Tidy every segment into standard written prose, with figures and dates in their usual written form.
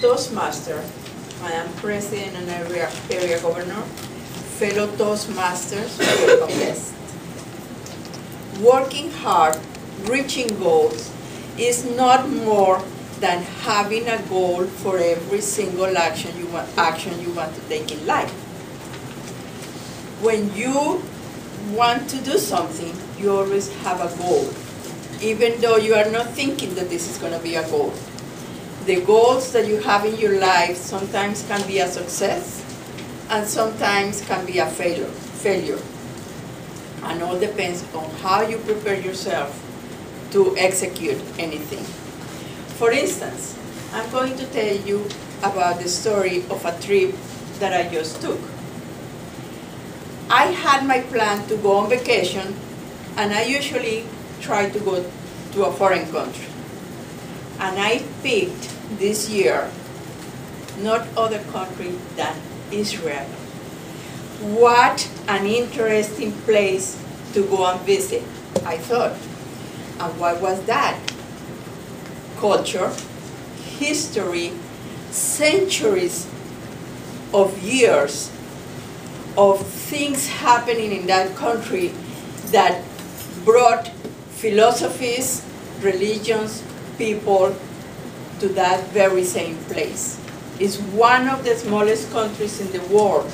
Toastmaster. I am president and area governor. Fellow Toastmasters, welcome guests. Working hard, reaching goals, is not more than having a goal for every single action you want to take in life. When you want to do something, you always have a goal, even though you are not thinking that this is going to be a goal. The goals that you have in your life sometimes can be a success and sometimes can be a failure. And all depends on how you prepare yourself to execute anything. For instance, I'm going to tell you about the story of a trip that I just took. I had my plan to go on vacation, and I usually try to go to a foreign country. And I picked this year not other country than Israel. What an interesting place to go and visit, I thought. And what was that? Culture, history, centuries of years of things happening in that country that brought philosophies, religions, people to that very same place. It's one of the smallest countries in the world,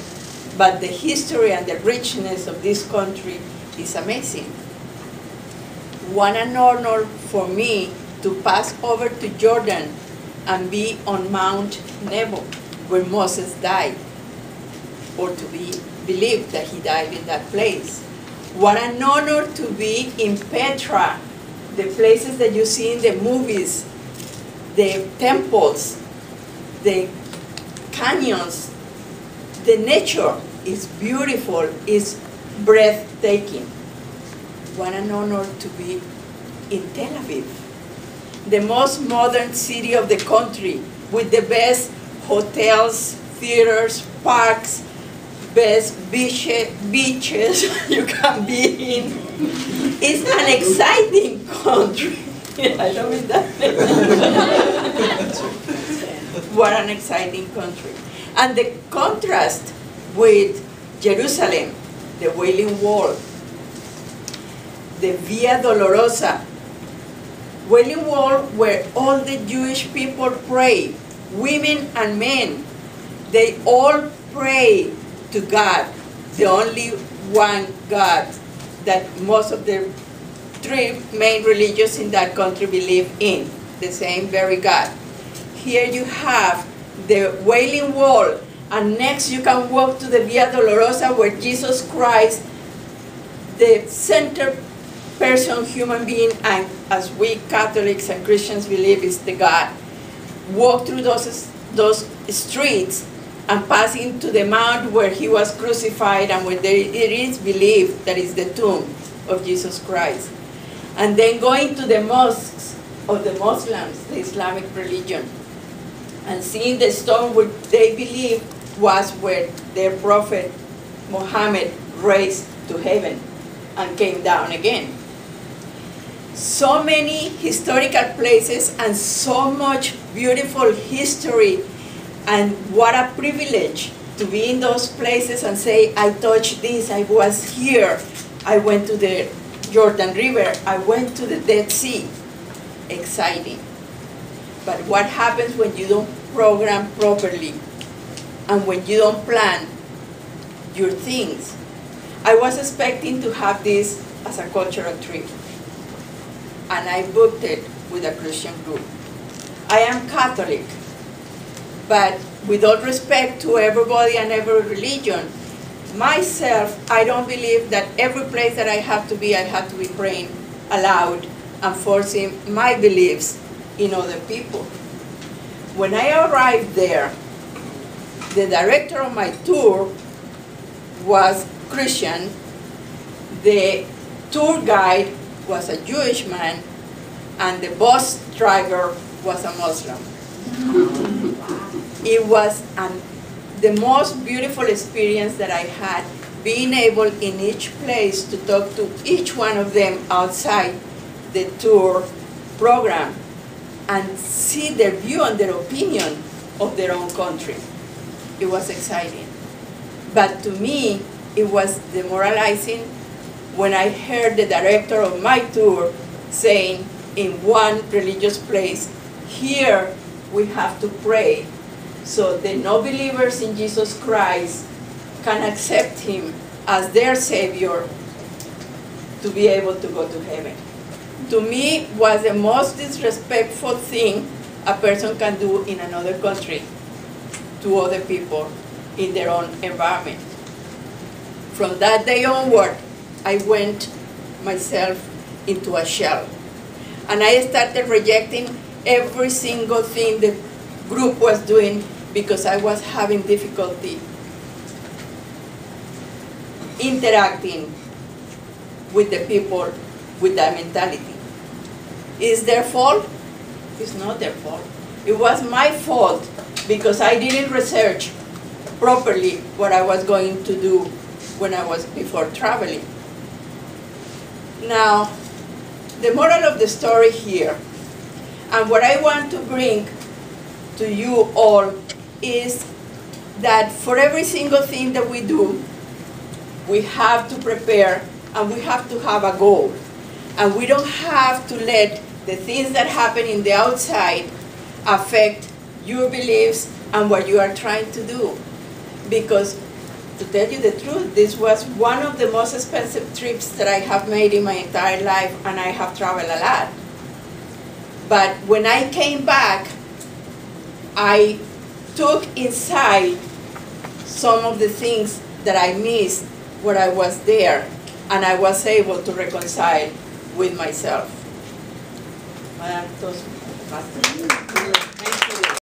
but the history and the richness of this country is amazing. What an honor for me to pass over to Jordan and be on Mount Nebo, where Moses died, or to be believed that he died in that place. What an honor to be in Petra, the places that you see in the movies, the temples, the canyons. The nature is beautiful, is breathtaking. What an honor to be in Tel Aviv, the most modern city of the country, with the best hotels, theaters, parks, best beaches you can be in. It's an exciting country. I don't mean that. What an exciting country. And the contrast with Jerusalem, the Wailing Wall, the Via Dolorosa, Wailing Wall where all the Jewish people pray, women and men, they all pray to God, the only one God that most of the three main religions in that country believe in, the same very God. Here you have the Wailing Wall, and next you can walk to the Via Dolorosa where Jesus Christ, the center person, human being, and as we Catholics and Christians believe is the God, walk through those streets and passing to the mount where he was crucified and where it is believed that is the tomb of Jesus Christ. And then going to the mosques of the Muslims, the Islamic religion, and seeing the stone which they believe was where their prophet Muhammad raised to heaven and came down again. So many historical places and so much beautiful history, and what a privilege to be in those places and say, I touched this, I was here, I went to the Jordan River, I went to the Dead Sea. Exciting. But what happens when you don't program properly and when you don't plan your things? I was expecting to have this as a cultural trip, and I booked it with a Christian group. I am Catholic, but with all respect to everybody and every religion, myself, I don't believe that every place that I have to be praying aloud and forcing my beliefs in other people. When I arrived there, the director of my tour was Christian, the tour guide was a Jewish man, and the bus driver was a Muslim. It was the most beautiful experience that I had, being able in each place to talk to each one of them outside the tour program and see their view and their opinion of their own country. It was exciting. But to me, it was demoralizing when I heard the director of my tour saying in one religious place, here we have to pray so the non-believers in Jesus Christ can accept him as their Savior to be able to go to heaven. To me, was the most disrespectful thing a person can do in another country to other people in their own environment. From that day onward, I went myself into a shell. And I started rejecting every single thing the group was doing because I was having difficulty interacting with the people with that mentality. Is their fault? It's not their fault. It was my fault because I didn't research properly what I was going to do when I was before traveling. Now, the moral of the story here, and what I want to bring to you all, is that for every single thing that we do, we have to prepare and we have to have a goal. And we don't have to let the things that happen in the outside affect your beliefs and what you are trying to do. Because, to tell you the truth, this was one of the most expensive trips that I have made in my entire life, and I have traveled a lot. But when I came back, I took inside some of the things that I missed when I was there, and I was able to reconcile with myself. Thank you.